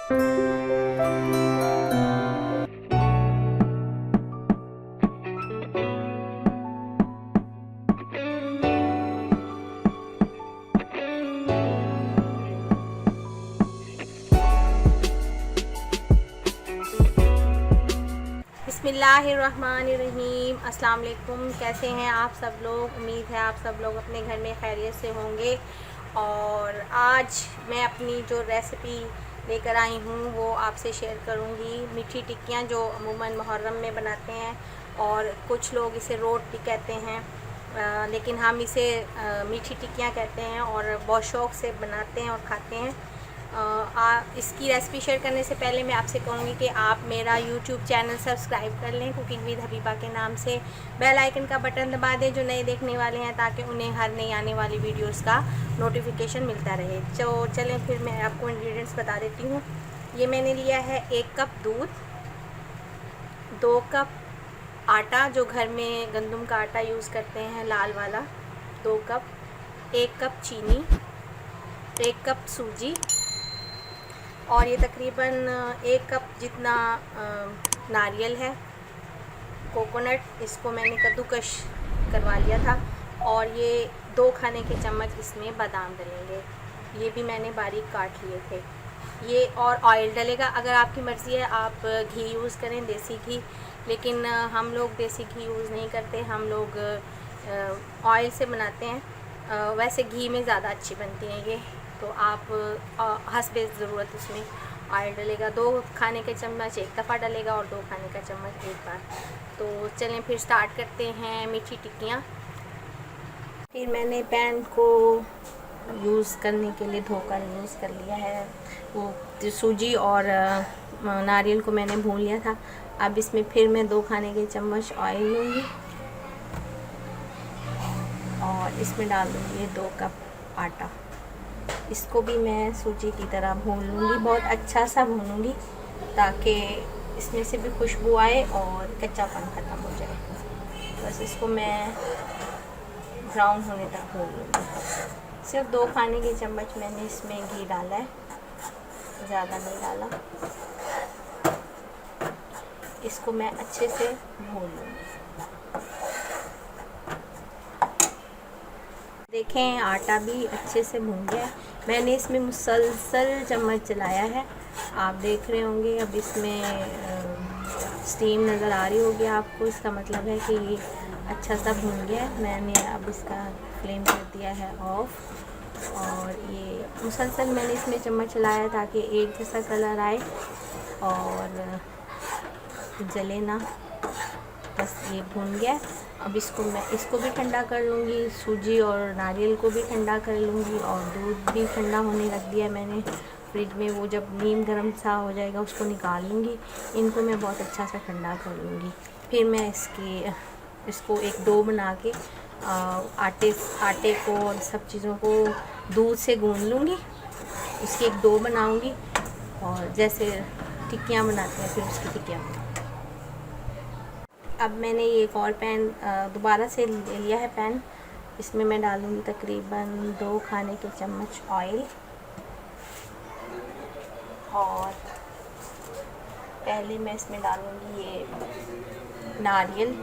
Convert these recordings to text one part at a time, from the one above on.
बिस्मिल्लाहिर्रहमानिर्रहीम। अस्सलाम वालेकुम। कैसे हैं आप सब लोग? उम्मीद है आप सब लोग अपने घर में खैरियत से होंगे। और आज मैं अपनी जो रेसिपी लेकर आई हूँ वो आपसे शेयर करूँगी। मीठी टिक्कियाँ जो अमूमन मुहर्रम में बनाते हैं और कुछ लोग इसे रोट भी कहते हैं, लेकिन हम इसे मीठी टिक्कियाँ कहते हैं और बहुत शौक़ से बनाते हैं और खाते हैं। इसकी रेसिपी शेयर करने से पहले मैं आपसे कहूँगी कि आप मेरा यूट्यूब चैनल सब्सक्राइब कर लें कुकिंग विद हबीबा के नाम से। बेल आइकन का बटन दबा दें जो नए देखने वाले हैं, ताकि उन्हें हर नई आने वाली वीडियोस का नोटिफिकेशन मिलता रहे। तो चलें फिर मैं आपको इंग्रेडिएंट्स बता देती हूँ। ये मैंने लिया है 1 कप दूध, 2 कप आटा जो घर में गंदम का आटा यूज़ करते हैं लाल वाला, 2 कप, 1 कप चीनी, 1 कप सूजी, और ये तकरीबन 1 कप जितना नारियल है, कोकोनट, इसको मैंने कद्दूकश करवा लिया था। और ये 2 खाने के चम्मच इसमें बादाम डलेंगे, ये भी मैंने बारीक काट लिए थे। ये और ऑयल डलेगा। अगर आपकी मर्ज़ी है आप घी यूज़ करें, देसी घी, लेकिन हम लोग देसी घी यूज़ नहीं करते, हम लोग ऑयल से बनाते हैं। वैसे घी में ज़्यादा अच्छी बनती हैं ये, तो आप हस्बे ज़रूरत उसमें ऑयल डलेगा। 2 खाने के चम्मच एक दफ़ा डलेगा और 2 खाने का चम्मच एक बार। तो चलें फिर स्टार्ट करते हैं मीठी टिक्कियाँ। फिर मैंने पैन को यूज़ करने के लिए धोकर यूज़ कर लिया है। वो सूजी और नारियल को मैंने भून लिया था। अब इसमें फिर मैं 2 खाने के चम्मच ऑयल लूँगी और इसमें डाल दूँगी 2 कप आटा। इसको भी मैं सूजी की तरह भून लूँगी, बहुत अच्छा सा भूनूँगी ताकि इसमें से भी खुशबू आए और कच्चापन ख़त्म हो जाए। बस इसको मैं ब्राउन होने तक भून लूँगी। सिर्फ 2 खाने के चम्मच मैंने इसमें घी डाला है, ज़्यादा नहीं डाला। इसको मैं अच्छे से भून लूँगी। देखें आटा भी अच्छे से भून गया है। मैंने इसमें मुसलसल चम्मच चलाया है, आप देख रहे होंगे। अब इसमें स्टीम नज़र आ रही होगी आपको, इसका मतलब है कि ये अच्छा सा भून गया है। मैंने अब इसका फ्लेम कर दिया है ऑफ, और ये मुसलसल मैंने इसमें चम्मच चलाया ताकि एक जैसा कलर आए और जले ना। बस ये भून गया। अब इसको भी ठंडा कर लूँगी, सूजी और नारियल को भी ठंडा कर लूँगी, और दूध भी ठंडा होने रख दिया मैंने फ्रिज में। वो जब नीम गर्म सा हो जाएगा उसको निकाल लूँगी। इनको मैं बहुत अच्छा सा ठंडा कर लूँगी। फिर मैं इसको एक डो बना के आटे को और सब चीज़ों को दूध से गूँध लूँगी। उसकी एक डो बनाऊँगी और जैसे टिक्कियाँ बनाते हैं फिर उसकी टिक्कियाँ। अब मैंने ये एक और पैन दोबारा से ले लिया है पैन। इसमें मैं डालूँगी तकरीबन 2 खाने के चम्मच ऑयल, और पहले मैं इसमें डालूँगी ये नारियल,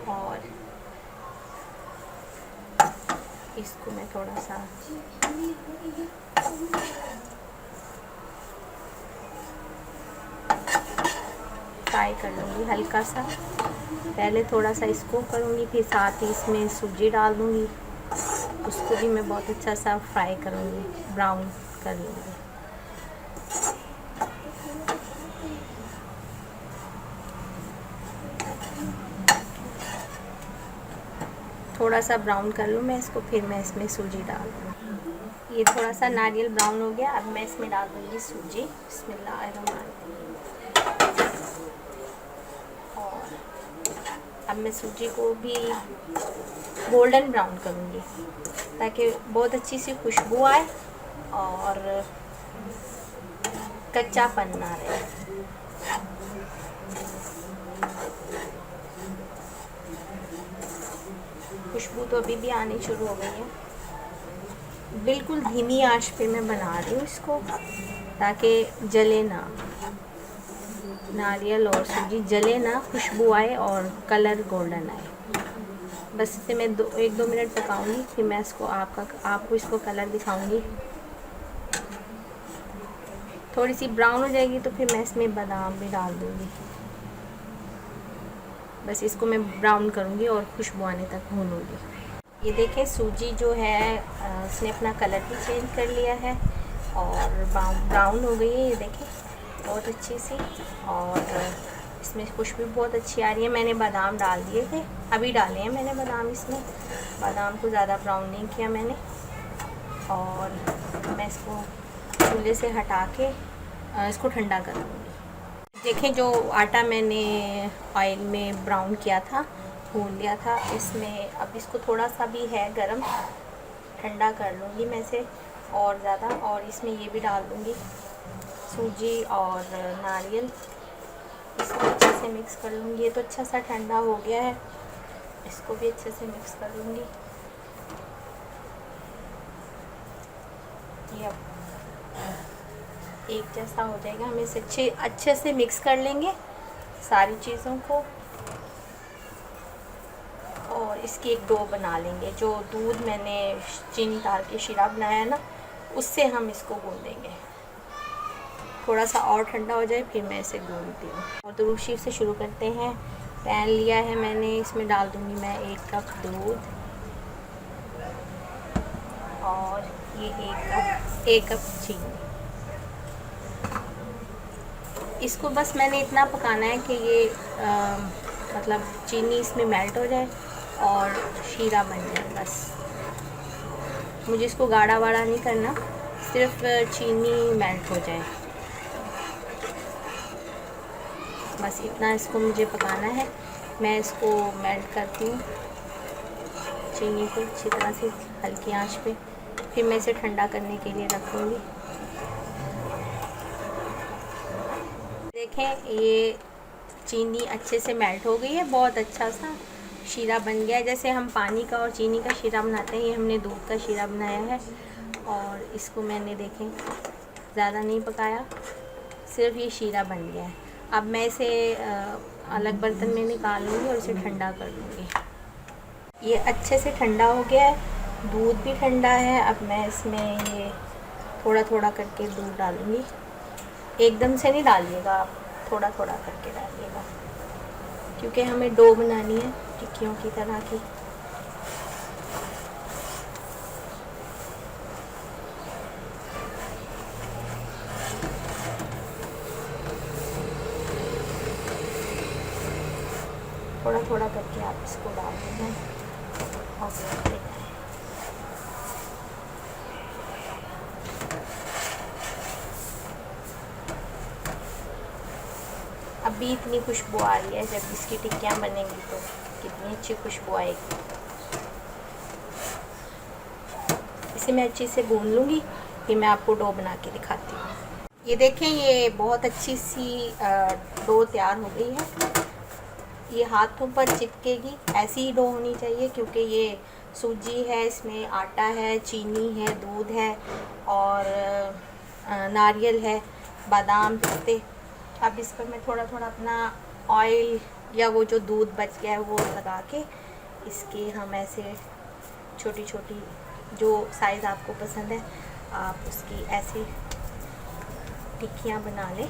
और इसको मैं थोड़ा सा फ्राई कर लूँगी हल्का सा। पहले थोड़ा सा इसको करूँगी, फिर साथ ही इसमें सूजी डाल दूँगी, उसको भी मैं बहुत अच्छा सा फ्राई करूँगी, ब्राउन कर लूँगी। थोड़ा सा ब्राउन कर लूँ मैं इसको, फिर मैं इसमें सूजी डाल दूँ। ये थोड़ा सा नारियल ब्राउन हो गया। अब मैं इसमें डाल दूँगी सूजी। बिस्मिल्लाहिर्रहमानिर्रहीम। और अब मैं सूजी को भी गोल्डन ब्राउन करूँगी ताकि बहुत अच्छी सी खुशबू आए और कच्चापन ना रहे। खुशबू तो अभी भी आनी शुरू हो गई है। बिल्कुल धीमी आंच पे मैं बना रही हूँ इसको, ताकि जले ना, नारियल और सूजी जले ना, खुशबू आए और कलर गोल्डन आए। बस इसे मैं 1-2 मिनट पकाऊंगी, फिर मैं इसको आपको इसको कलर दिखाऊंगी। थोड़ी सी ब्राउन हो जाएगी तो फिर मैं इसमें बादाम भी डाल दूँगी। बस इसको मैं ब्राउन करूँगी और खुशबू आने तक भूनूँगी। ये देखें सूजी जो है उसने अपना कलर भी चेंज कर लिया है और ब्राउन हो गई है। ये देखें बहुत अच्छी सी, और इसमें खुशबू बहुत अच्छी आ रही है। मैंने बादाम डाल दिए थे, अभी डाले हैं मैंने बादाम इसमें। बादाम को ज़्यादा ब्राउन नहीं किया मैंने। और मैं इसको चूल्हे से हटा के इसको ठंडा कर लूँगी। देखें जो आटा मैंने ऑयल में ब्राउन किया था, भून लिया था, इसमें अब इसको थोड़ा सा भी है गरम, ठंडा कर लूँगी मैं इसे और ज़्यादा। और इसमें ये भी डाल दूँगी सूजी और नारियल, इसको अच्छे से मिक्स कर लूँगी। ये तो अच्छा सा ठंडा हो गया है, इसको भी अच्छे से मिक्स कर लूँगी। ये अब एक जैसा हो जाएगा, हम इसे अच्छे से मिक्स कर लेंगे सारी चीज़ों को, और इसकी एक डो बना लेंगे। जो दूध मैंने चीनी डाल के शीरा बनाया है ना, उससे हम इसको गूँधेंगे। थोड़ा सा और ठंडा हो जाए फिर मैं इसे गूँधती हूँ। और दुरूद शरीफ से शुरू करते हैं। पैन लिया है मैंने, इसमें डाल दूँगी मैं 1 कप दूध, और ये 1 कप चीनी। इसको बस मैंने इतना पकाना है कि ये मतलब चीनी इसमें मेल्ट हो जाए और शीरा बन जाए। बस मुझे इसको गाढ़ा वाढ़ा नहीं करना, सिर्फ चीनी मेल्ट हो जाए, बस इतना इसको मुझे पकाना है। मैं इसको मेल्ट करती हूँ चीनी को अच्छी तरह से हल्की आंच पे, फिर मैं इसे ठंडा करने के लिए रख दूँगी। देखें ये चीनी अच्छे से मेल्ट हो गई है, बहुत अच्छा सा शीरा बन गया है। जैसे हम पानी का और चीनी का शीरा बनाते हैं, ये हमने दूध का शीरा बनाया है। और इसको मैंने देखें ज़्यादा नहीं पकाया, सिर्फ ये शीरा बन गया है। अब मैं इसे अलग बर्तन में निकाल लूँगी और इसे ठंडा कर लूँगी। ये अच्छे से ठंडा हो गया है, दूध भी ठंडा है। अब मैं इसमें ये थोड़ा थोड़ा करके दूध डालूँगी, एकदम से नहीं डालिएगा आप, थोड़ा थोड़ा करके डालिएगा, क्योंकि हमें डो बनानी है टिक्कियों की तरह की। थोड़ा थोड़ा करके आप इसको डाल देना और अभी इतनी खुशबू आ रही है, जब इसकी टिक्कियाँ बनेंगी तो कितनी अच्छी खुशबू आएगी। इसे मैं अच्छे से भून लूँगी, फिर मैं आपको डो बना के दिखाती हूँ। ये देखें ये बहुत अच्छी सी डो तैयार हो गई है। ये हाथों पर चिपकेगी, ऐसी ही डो होनी चाहिए, क्योंकि ये सूजी है, इसमें आटा है, चीनी है, दूध है और नारियल है, बादाम, पिस्ते। अब इस पर मैं थोड़ा थोड़ा अपना ऑयल या वो जो दूध बच गया है वो लगा के इसकी हम ऐसे छोटी छोटी, जो साइज़ आपको पसंद है आप उसकी ऐसे टिक्कियाँ बना लें।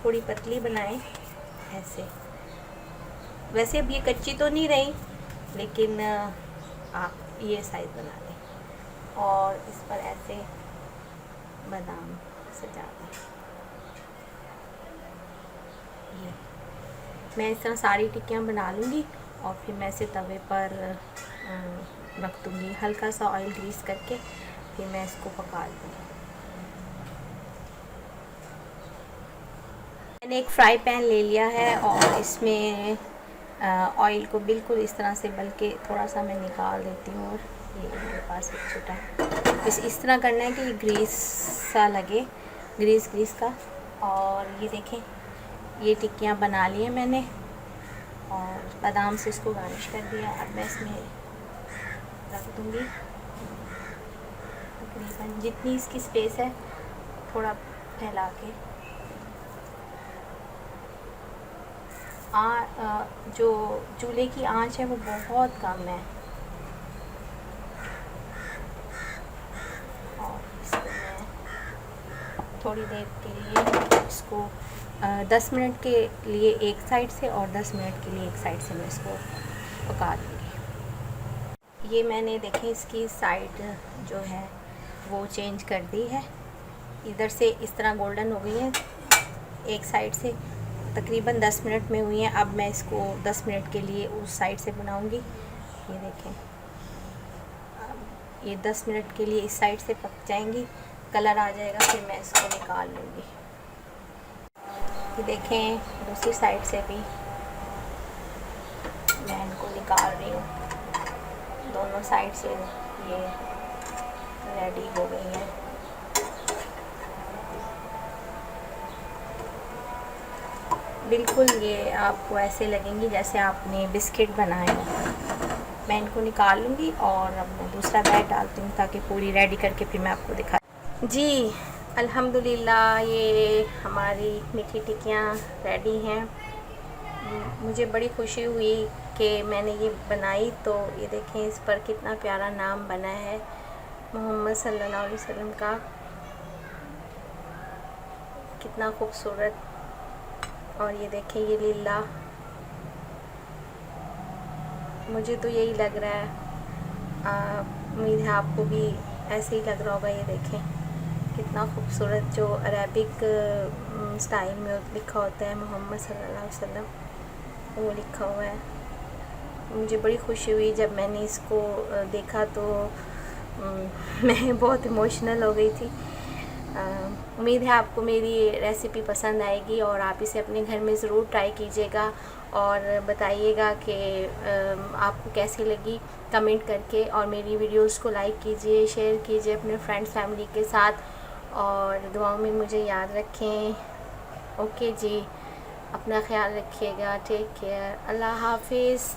थोड़ी पतली बनाएं ऐसे। वैसे अब ये कच्ची तो नहीं रही, लेकिन आप ये साइज़ बना लें और इस पर ऐसे बादाम सजा दें। ये मैं इस तरह सारी टिक्कियाँ बना लूँगी और फिर मैं इसे तवे पर रख दूँगी, हल्का सा ऑयल ग्रीस करके, फिर मैं इसको पका लूँगी। मैंने एक फ्राई पैन ले लिया है और इसमें ऑयल को बिल्कुल इस तरह से, बल्कि थोड़ा सा मैं निकाल देती हूँ, और ये मेरे पास एक छोटा, इस तरह करना है कि ये ग्रीस सा लगे, ग्रीस का। और ये देखें ये टिक्कियाँ बना ली हैं मैंने, और बादाम से इसको गार्निश कर दिया। अब मैं इसमें रख दूँगी तकरीबन जितनी इसकी स्पेस है, थोड़ा फैला के। जो चूल्हे की आंच है वो बहुत कम है और इसको मैं थोड़ी देर के लिए इसको 10 मिनट के लिए एक साइड से और 10 मिनट के लिए एक साइड से मैं इसको पका दूँगी। ये मैंने देखें इसकी साइड जो है वो चेंज कर दी है, इधर से इस तरह गोल्डन हो गई है, एक साइड से तकरीबन 10 मिनट में हुई हैं। अब मैं इसको 10 मिनट के लिए उस साइड से बनाऊंगी। ये देखें, ये 10 मिनट के लिए इस साइड से पक जाएंगी, कलर आ जाएगा, फिर मैं इसको निकाल लूँगी। ये देखें दूसरी साइड से भी मैं इनको निकाल रही हूँ, दोनों साइड से ये रेडी हो गई हैं। बिल्कुल ये आपको ऐसे लगेंगी जैसे आपने बिस्किट बनाए हो। मैं इनको निकाल लूँगी और अब मैं दूसरा बैग डालती हूँ ताकि पूरी रेडी करके फिर मैं आपको दिखा। जी अल्हम्दुलिल्लाह ये हमारी मीठी टिक्कियाँ रेडी हैं। मुझे बड़ी खुशी हुई कि मैंने ये बनाई, तो ये देखें इस पर कितना प्यारा नाम बना है मोहम्मद सल्लल्लाहु अलैहि वसल्लम का, कितना खूबसूरत। और ये देखें ये लीला, मुझे तो यही लग रहा है, उम्मीद है आपको भी ऐसे ही लग रहा होगा। ये देखें कितना खूबसूरत, जो अरेबिक स्टाइल में लिखा होता है मोहम्मद सल्लल्लाहु अलैहि वसल्लम, वो लिखा हुआ है। मुझे बड़ी खुशी हुई जब मैंने इसको देखा, तो मैं बहुत इमोशनल हो गई थी। उम्मीद है आपको मेरी रेसिपी पसंद आएगी और आप इसे अपने घर में ज़रूर ट्राई कीजिएगा और बताइएगा कि आपको कैसी लगी कमेंट करके। और मेरी वीडियोस को लाइक कीजिए, शेयर कीजिए अपने फ्रेंड्स फैमिली के साथ और दुआओं में मुझे याद रखें। ओके जी, अपना ख्याल रखिएगा, टेक केयर, अल्लाह हाफिज़।